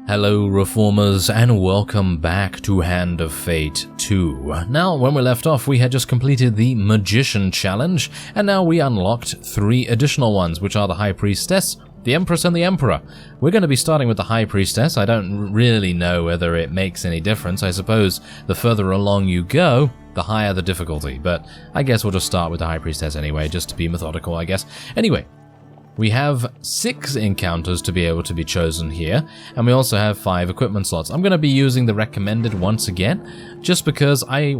Hello Reformers and welcome back to Hand of Fate 2. Now when we left off we had just completed the Magician Challenge and now we unlocked 3 additional ones, which are the High Priestess, the Empress and the Emperor. We're going to be starting with the High Priestess. I don't really know whether it makes any difference. I suppose the further along you go, the higher the difficulty, but I guess we'll just start with the High Priestess anyway, just to be methodical I guess. Anyway, we have 6 encounters to be able to be chosen here, and we also have 5 equipment slots. I'm going to be using the recommended once again, just because I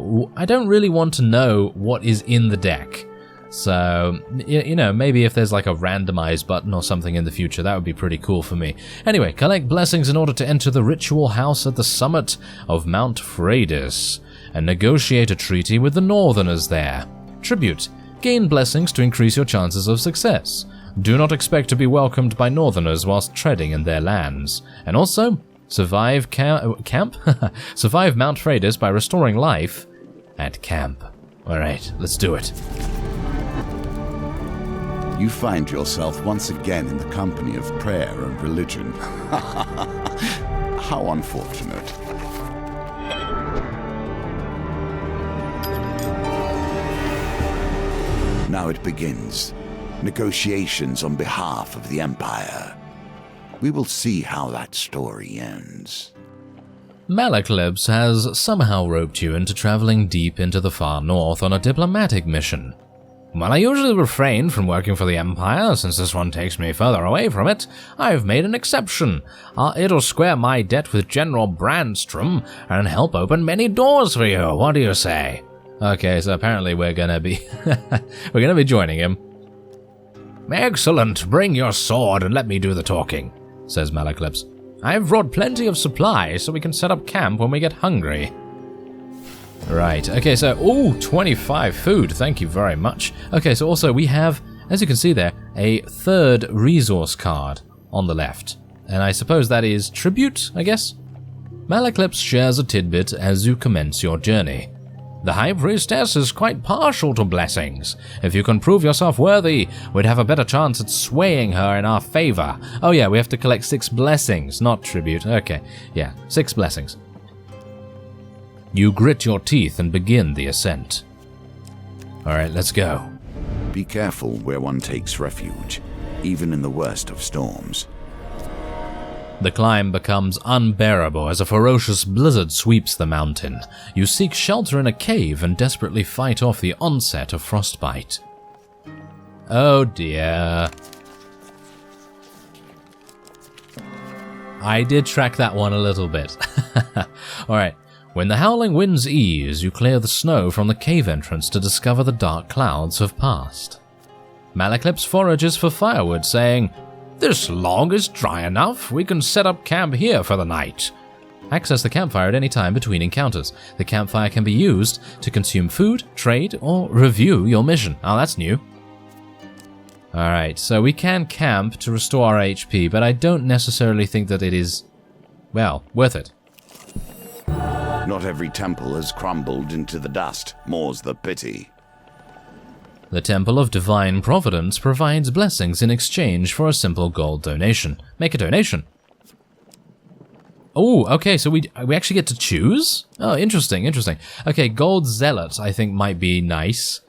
don't really want to know what is in the deck. So, you know, maybe if there's like a randomized button or something in the future, that would be pretty cool for me. Anyway, collect blessings in order to enter the ritual house at the summit of Mount Freydis, and negotiate a treaty with the Northerners there. Tribute. Gain blessings to increase your chances of success. Do not expect to be welcomed by Northerners whilst treading in their lands. And also, survive camp? Survive Mount Freydis by restoring life at camp. Alright, let's do it. You find yourself once again in the company of prayer and religion. How unfortunate. Now it begins. Negotiations on behalf of the Empire. We will see how that story ends. MacLeod has somehow roped you into traveling deep into the far north on a diplomatic mission. While I usually refrain from working for the Empire, since this one takes me further away from it, I've made an exception. It'll square my debt with General Brandstrom and help open many doors for you. What do you say? Okay, so apparently we're gonna be joining him. Excellent, bring your sword and let me do the talking, says MacLeod. I've brought plenty of supplies so we can set up camp when we get hungry. Right, okay, so, 25 food, thank you very much. Okay, so also we have, as you can see there, a 3rd resource card on the left. And I suppose that is tribute, I guess? MacLeod shares a tidbit as you commence your journey. The High Priestess is quite partial to blessings. If you can prove yourself worthy, we'd have a better chance at swaying her in our favor. Oh yeah, we have to collect 6 blessings, not tribute. Okay, yeah, 6 blessings. You grit your teeth and begin the ascent. Alright, let's go. Be careful where one takes refuge, even in the worst of storms. The climb becomes unbearable as a ferocious blizzard sweeps the mountain. You seek shelter in a cave and desperately fight off the onset of frostbite. Oh dear. I did track that one a little bit. Alright, when the howling winds ease, you clear the snow from the cave entrance to discover the dark clouds have passed. MacLeod forages for firewood, saying, "This log is dry enough. We can set up camp here for the night." Access the campfire at any time between encounters. The campfire can be used to consume food, trade, or review your mission. Oh, that's new. Alright, so we can camp to restore our HP, but I don't necessarily think that it is, well, worth it. Not every temple has crumbled into the dust, more's the pity. The Temple of Divine Providence provides blessings in exchange for a simple gold donation. Make a donation. Oh, okay, so we actually get to choose? Oh, interesting. Okay, Gold Zealot I think might be nice.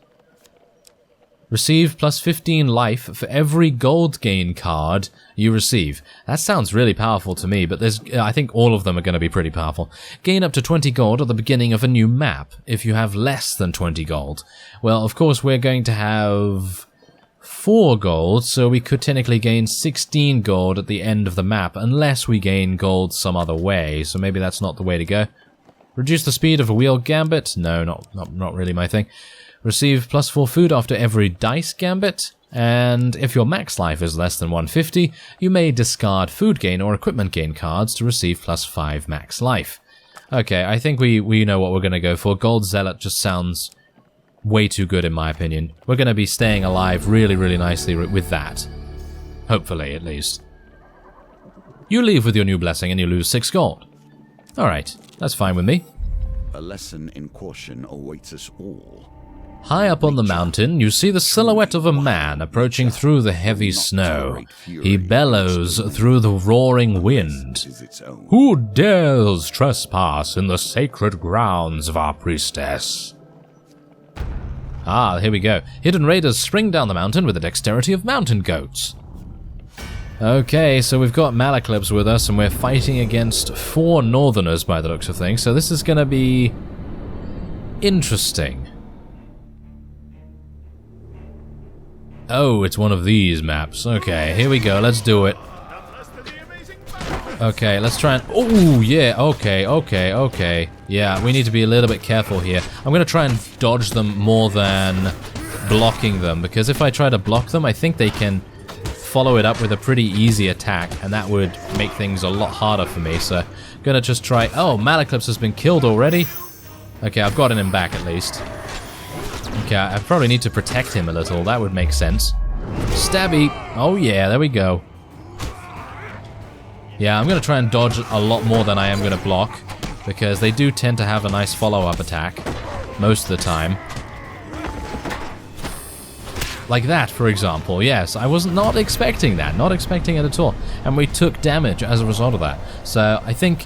Receive plus 15 life for every gold gain card you receive. That sounds really powerful to me, but I think all of them are going to be pretty powerful. Gain up to 20 gold at the beginning of a new map if you have less than 20 gold. Well, of course, we're going to have 4 gold, so we could technically gain 16 gold at the end of the map, unless we gain gold some other way, so maybe that's not the way to go. Reduce the speed of a wheel gambit? No, not really my thing. Receive plus 4 food after every dice gambit, and if your max life is less than 150, you may discard food gain or equipment gain cards to receive plus 5 max life. Okay, I think we know what we're going to go for. Gold Zealot just sounds way too good in my opinion. We're going to be staying alive really, really nicely with that. Hopefully, at least. You leave with your new blessing and you lose 6 gold. Alright, that's fine with me. A lesson in caution awaits us all. High up on the mountain, you see the silhouette of a man approaching through the heavy snow. He bellows through the roaring wind. Who dares trespass in the sacred grounds of our priestess? Ah, here we go. Hidden raiders spring down the mountain with the dexterity of mountain goats. Okay, so we've got MacLeod with us, and we're fighting against 4 northerners by the looks of things, so this is gonna be interesting. Oh, it's one of these maps. Okay, here we go, let's do it. Okay, let's try and... Oh, yeah, okay. Yeah, we need to be a little bit careful here. I'm gonna try and dodge them more than blocking them, because if I try to block them, I think they can follow it up with a pretty easy attack, and that would make things a lot harder for me, so I'm gonna just try... Oh, MacLeod has been killed already? Okay, I've gotten him back at least. Okay, I probably need to protect him a little, that would make sense. Stabby! Oh yeah, there we go. Yeah, I'm gonna try and dodge a lot more than I am gonna block, because they do tend to have a nice follow-up attack, most of the time. Like that, for example. Yes, I was not expecting that. Not expecting it at all. And we took damage as a result of that. So I think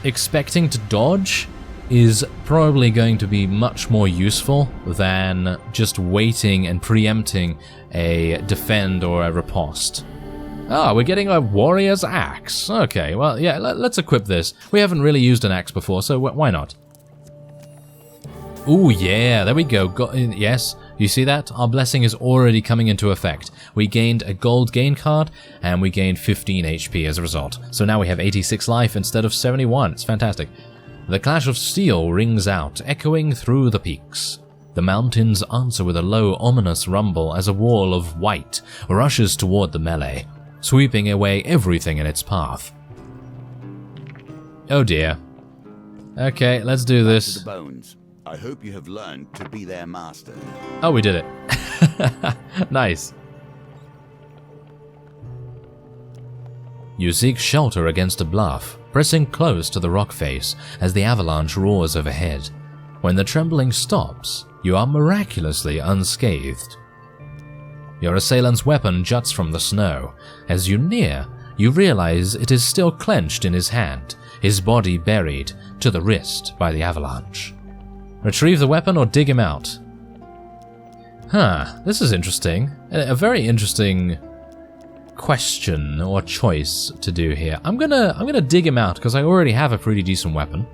expecting to dodge is probably going to be much more useful than just waiting and preempting a defend or a riposte. Ah, we're getting a warrior's axe. Okay, well, yeah, let's equip this. We haven't really used an axe before, so why not? Ooh, yeah, there we go. Yes, you see that? Our blessing is already coming into effect. We gained a gold gain card, and we gained 15 HP as a result. So now we have 86 life instead of 71. It's fantastic. The clash of steel rings out, echoing through the peaks. The mountains answer with a low, ominous rumble as a wall of white rushes toward the melee, sweeping away everything in its path. Oh dear. Okay, let's do this. Back to the bones. I hope you have learned to be their master. Oh, we did it. Nice. You seek shelter against a bluff, pressing close to the rock face as the avalanche roars overhead. When the trembling stops, you are miraculously unscathed. Your assailant's weapon juts from the snow. As you near, you realize it is still clenched in his hand, his body buried to the wrist by the avalanche. Retrieve the weapon or dig him out? Huh, this is interesting. A very interesting question or choice to do here. I'm gonna dig him out because I already have a pretty decent weapon.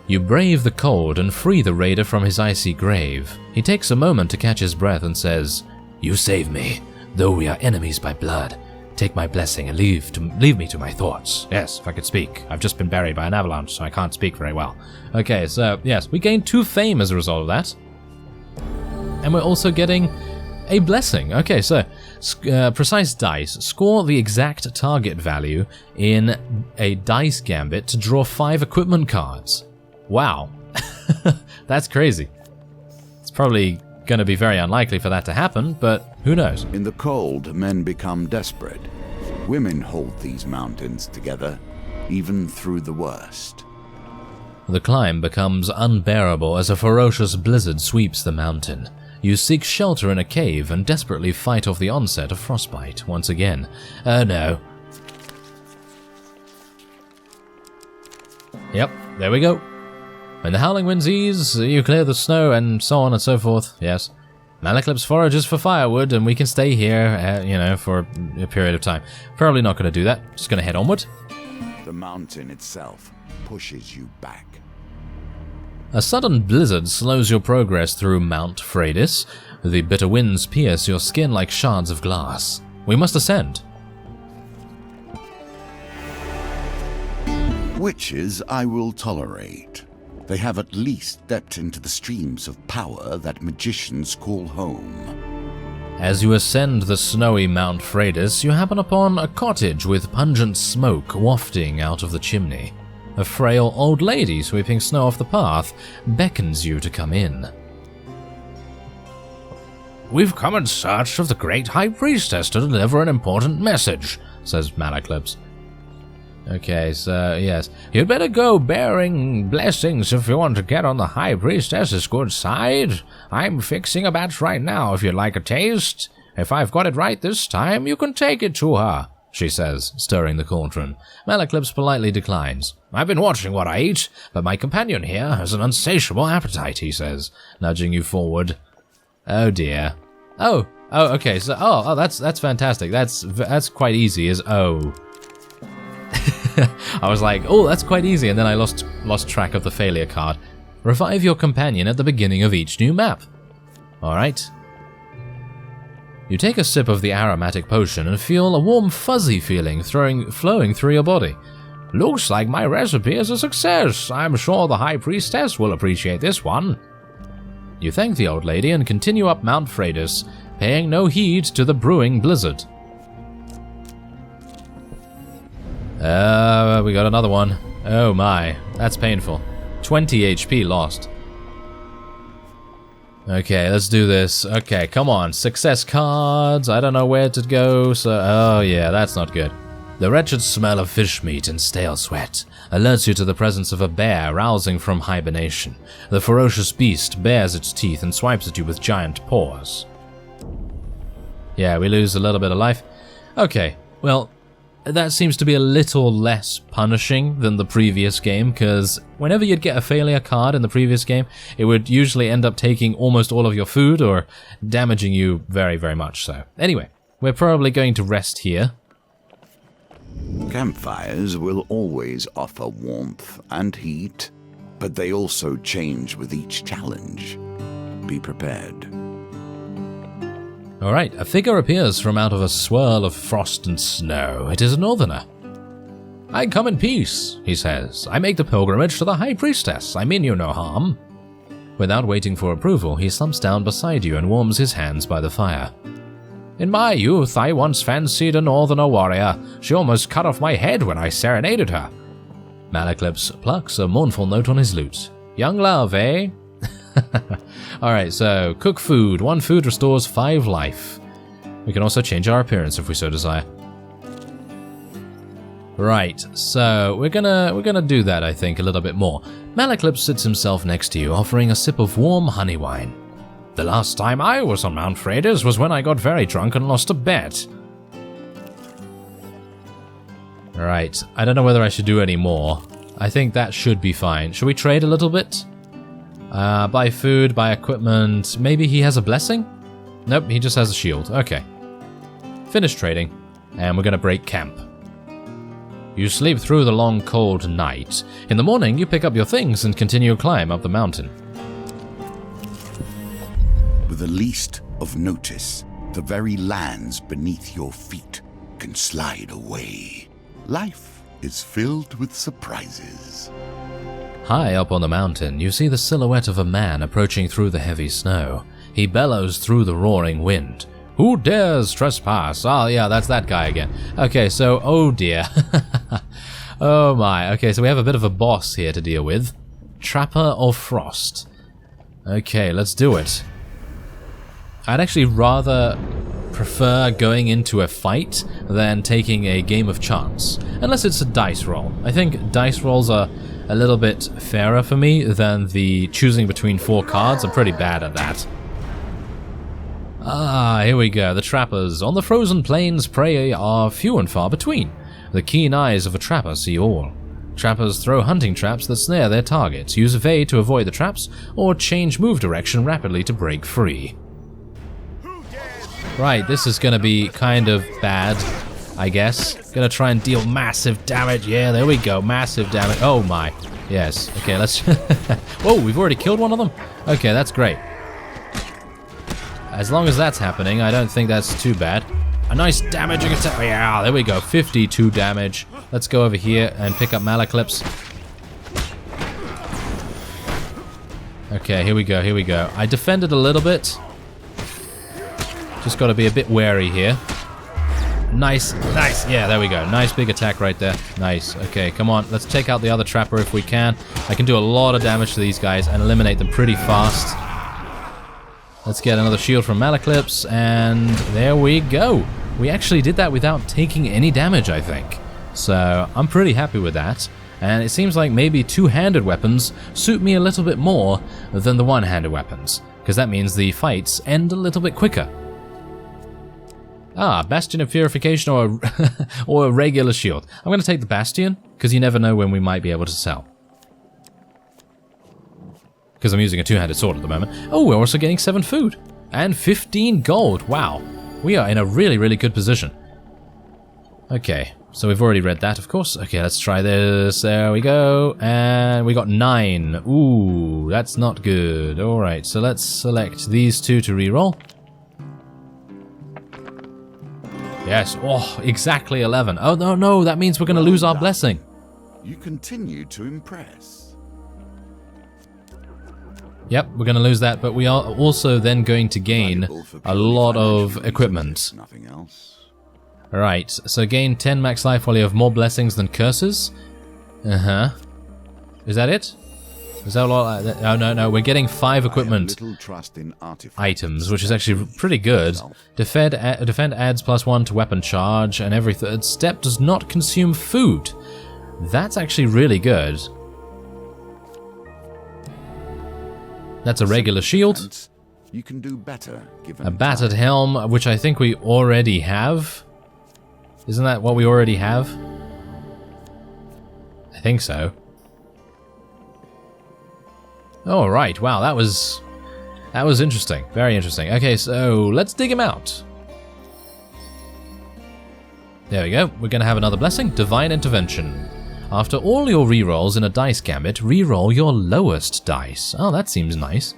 You brave the cold and free the raider from his icy grave. He takes a moment to catch his breath and says, "You save me, though we are enemies by blood. Take my blessing and leave me to my thoughts." Yes, if I could speak. I've just been buried by an avalanche, so I can't speak very well. Okay, so yes, we gained 2 fame as a result of that. And we're also getting a blessing. Okay, so precise dice. Score the exact target value in a dice gambit to draw 5 equipment cards. Wow. That's crazy. It's probably going to be very unlikely for that to happen, but who knows? In the cold, men become desperate. Women hold these mountains together, even through the worst. The climb becomes unbearable as a ferocious blizzard sweeps the mountain. You seek shelter in a cave and desperately fight off the onset of frostbite once again. Oh no. Yep, there we go. When the howling winds ease, you clear the snow and so on and so forth, yes. MacLeod forages for firewood and we can stay here, for a period of time. Probably not going to do that, just going to head onward. The mountain itself pushes you back. A sudden blizzard slows your progress through Mount Freydis. The bitter winds pierce your skin like shards of glass. We must ascend. Witches I will tolerate. They have at least stepped into the streams of power that magicians call home. As you ascend the snowy Mount Freydis, you happen upon a cottage with pungent smoke wafting out of the chimney. A frail old lady sweeping snow off the path beckons you to come in. "We've come in search of the great High Priestess to deliver an important message," says MacLeod. Okay, so, yes. You'd better go bearing blessings if you want to get on the High Priestess's good side. I'm fixing a batch right now if you'd like a taste. If I've got it right this time, you can take it to her, she says, stirring the cauldron. MacLeod politely declines. I've been watching what I eat, but my companion here has an insatiable appetite, he says, nudging you forward. Oh dear. Oh, okay, so, that's fantastic. That's quite easy, is O. I was like, oh, that's quite easy, and then I lost track of the failure card. Revive your companion at the beginning of each new map. Alright. You take a sip of the aromatic potion and feel a warm fuzzy feeling flowing through your body. Looks like my recipe is a success. I'm sure the High Priestess will appreciate this one. You thank the old lady and continue up Mount Freydis, paying no heed to the brewing blizzard. We got another one. Oh my, that's painful. 20 HP lost. Okay, let's do this. Okay, come on. Success cards. I don't know where to go, so... Oh yeah, that's not good. The wretched smell of fish meat and stale sweat alerts you to the presence of a bear rousing from hibernation. The ferocious beast bares its teeth and swipes at you with giant paws. Yeah, we lose a little bit of life. Okay, well... That seems to be a little less punishing than the previous game, because whenever you'd get a failure card in the previous game, it would usually end up taking almost all of your food or damaging you very, very much so. Anyway, we're probably going to rest here. Campfires will always offer warmth and heat, but they also change with each challenge. Be prepared. Alright, a figure appears from out of a swirl of frost and snow. It is a northerner. I come in peace, he says. I make the pilgrimage to the High Priestess. I mean you no harm. Without waiting for approval, he slumps down beside you and warms his hands by the fire. In my youth, I once fancied a northerner warrior. She almost cut off my head when I serenaded her. MacLeod plucks a mournful note on his lute. Young love, eh? Alright, so cook food. 1 food restores 5 life. We can also change our appearance if we so desire. Right, so we're gonna do that, I think, a little bit more. MacLeod sits himself next to you, offering a sip of warm honey wine. The last time I was on Mount Freydis was when I got very drunk and lost a bet. Alright, I don't know whether I should do any more. I think that should be fine. Should we trade a little bit? Buy food, buy equipment. Maybe he has a blessing? Nope, he just has a shield. Okay. Finish trading. And we're gonna break camp. You sleep through the long, cold night. In the morning, you pick up your things and continue your climb up the mountain. With the least of notice, the very lands beneath your feet can slide away. Life is filled with surprises. High up on the mountain, you see the silhouette of a man approaching through the heavy snow. He bellows through the roaring wind. Who dares trespass? Oh yeah, that's that guy again. Okay, so, oh dear. Oh my. Okay, so we have a bit of a boss here to deal with. Trapper of Frost. Okay, let's do it. I'd actually rather prefer going into a fight than taking a game of chance. Unless it's a dice roll. I think dice rolls are a little bit fairer for me than the choosing between 4 cards. I'm pretty bad at that. Ah, here we go. The trappers. On the frozen plains, prey are few and far between. The keen eyes of a trapper see all. Trappers throw hunting traps that snare their targets, use evade to avoid the traps, or change move direction rapidly to break free. Right, this is gonna be kind of bad, I guess. Gonna try and deal massive damage. Yeah, there we go. Massive damage. Oh my. Yes. Okay, let's... Whoa, we've already killed one of them? Okay, that's great. As long as that's happening, I don't think that's too bad. A nice damaging attack. Yeah, there we go. 52 damage. Let's go over here and pick up MacLeod. Okay, here we go, here we go. I defended a little bit. Just got to be a bit wary here. Nice, nice. Yeah, there we go. Nice big attack right there. Nice. Okay, come on. Let's take out the other trapper if we can. I can do a lot of damage to these guys and eliminate them pretty fast. Let's get another shield from MacLeod, and there we go. We actually did that without taking any damage, I think. So I'm pretty happy with that. And it seems like maybe two-handed weapons suit me a little bit more than the one-handed weapons, because that means the fights end a little bit quicker. Ah, Bastion of Purification or a regular shield. I'm going to take the Bastion, because you never know when we might be able to sell. Because I'm using a two-handed sword at the moment. Oh, we're also getting 7 food. And 15 gold. Wow. We are in a really, really good position. Okay, so we've already read that, of course. Okay, let's try this. There we go. And we got 9. Ooh, that's not good. Alright, so let's select these 2 to reroll. Yes, oh, exactly 11. Oh, no, that means we're going to lose our blessing. You continue to impress. Yep, we're going to lose that, but we are also then going to gain a lot of equipment. Nothing else. Right, so gain 10 max life while you have more blessings than curses. Uh-huh. Is that it? Is that a lot? Oh, no, we're getting 5 equipment items, which is actually pretty good. Defend adds +1 to weapon charge, and every third step does not consume food. That's actually really good. That's a regular shield. You can do better given a battered helm, which I think we already have. Isn't that what we already have? I think so. Oh, right. Wow, that was interesting. Very interesting. Okay, so let's dig him out. There we go. We're going to have another blessing. Divine Intervention. After all your rerolls in a dice gambit, reroll your lowest dice. Oh, that seems nice.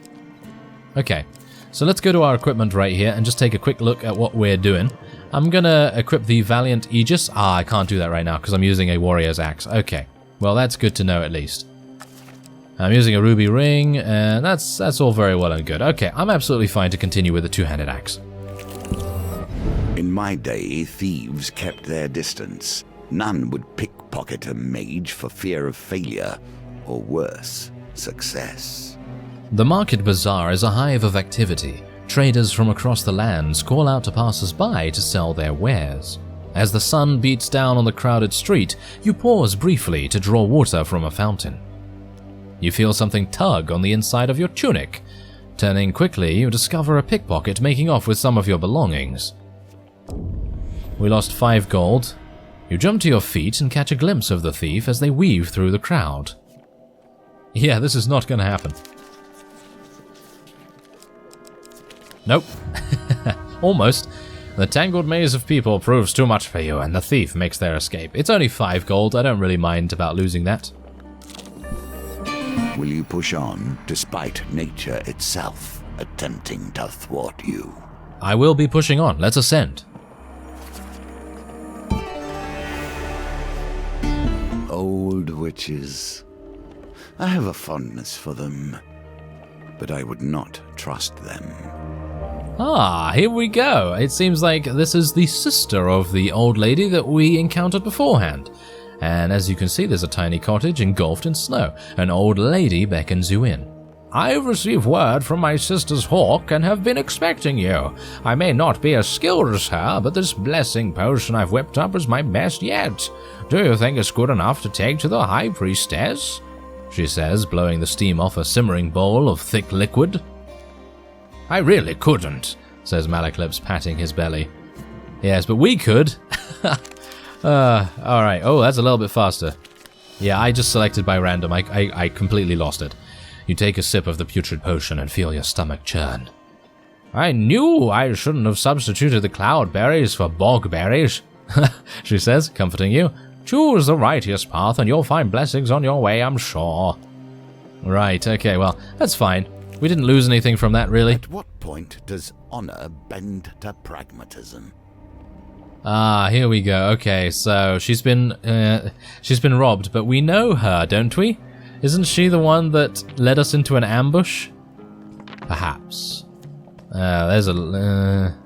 Okay, so let's go to our equipment right here and just take a quick look at what we're doing. I'm going to equip the Valiant Aegis. Ah, I can't do that right now because I'm using a Warrior's Axe. Okay, well, that's good to know at least. I'm using a ruby ring, and that's all very well and good. Okay, I'm absolutely fine to continue with the two-handed axe. In my day, thieves kept their distance. None would pickpocket a mage for fear of failure, or worse, success. The market bazaar is a hive of activity. Traders from across the lands call out to passers-by to sell their wares. As the sun beats down on the crowded street, you pause briefly to draw water from a fountain. You feel something tug on the inside of your tunic. Turning quickly, you discover a pickpocket making off with some of your belongings. We lost 5 gold. You jump to your feet and catch a glimpse of the thief as they weave through the crowd. Yeah, this is not going to happen. Nope. Almost. The tangled maze of people proves too much for you, and the thief makes their escape. It's only 5 gold. I don't really mind about losing that. Will you push on, despite nature itself attempting to thwart you? I will be pushing on. Let's ascend. Old witches. I have a fondness for them, but I would not trust them. Ah, here we go. It seems like this is the sister of the old lady that we encountered beforehand. And as you can see, there's a tiny cottage engulfed in snow. An old lady beckons you in. I've received word from my sister's hawk and have been expecting you. I may not be as skilled as her, but this blessing potion I've whipped up is my best yet. Do you think it's good enough to take to the high priestess? She says, blowing the steam off a simmering bowl of thick liquid. I really couldn't, says Malaclips, patting his belly. Yes, but we could. Alright. Oh, that's a little bit faster. Yeah, I just selected by random. I completely lost it. You take a sip of the putrid potion and feel your stomach churn. I knew I shouldn't have substituted the cloud berries for bog berries, she says, comforting you. Choose the righteous path and you'll find blessings on your way, I'm sure. Right, okay, well, that's fine. We didn't lose anything from that, really. At what point does honor bend to pragmatism? Ah, here we go. Okay, so she's been robbed, but we know her, don't we? Isn't she the one that led us into an ambush? Perhaps. There's a...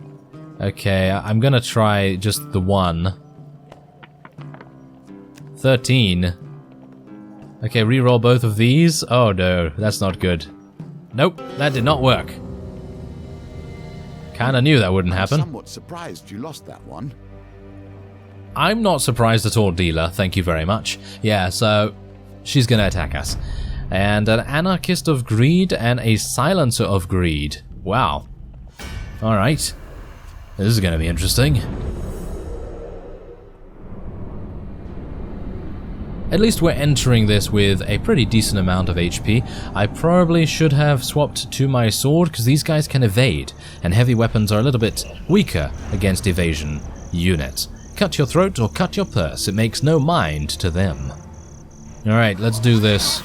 okay, I'm gonna try just the one. 13. Okay, reroll both of these. Oh no, that's not good. Nope, that did not work. Kinda knew that wouldn't happen. I'm somewhat surprised you lost that one. I'm not surprised at all, dealer. Thank you very much. Yeah, so she's gonna attack us. And an Anarchist of Greed and a Silencer of Greed. Wow. Alright. This is gonna be interesting. At least we're entering this with a pretty decent amount of HP. I probably should have swapped to my sword, because these guys can evade, and heavy weapons are a little bit weaker against evasion units. Cut your throat or cut your purse, it makes no mind to them. Alright, let's do this.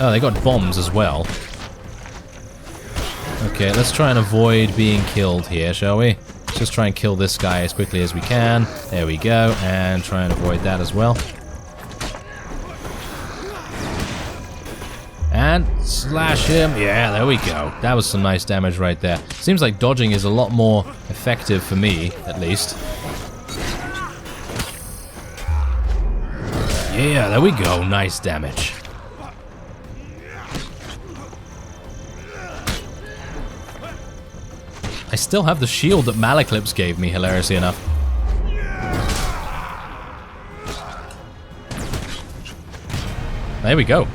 Oh, they got bombs as well. Okay, let's try and avoid being killed here, shall we? Let's just try and kill this guy as quickly as we can. There we go, and try and avoid that as well. And slash him. Yeah, there we go. That was some nice damage right there. Seems like dodging is a lot more effective for me, at least. Yeah, there we go. Nice damage. I still have the shield that Malaclips gave me, hilariously enough. There we go.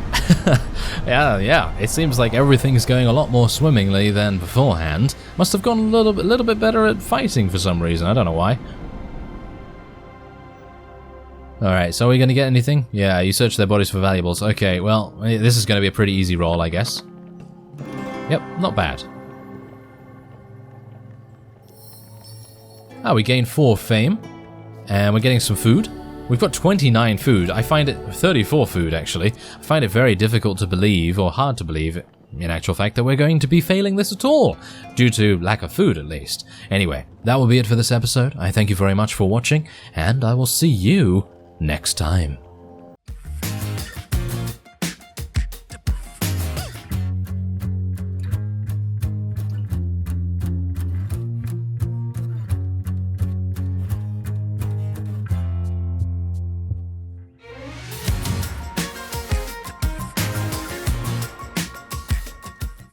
Yeah, it seems like everything's going a lot more swimmingly than beforehand. Must have gone a little bit better at fighting for some reason, I don't know why. Alright, so are we going to get anything? Yeah, you search their bodies for valuables. Okay, well, this is going to be a pretty easy roll, I guess. Yep, not bad. Ah, we gained 4 fame, and we're getting some food. We've got 29 food. I find it 34 food, actually. I find it very difficult to believe, or hard to believe, in actual fact, that we're going to be failing this at all, due to lack of food, at least. Anyway, that will be it for this episode. I thank you very much for watching, and I will see you next time.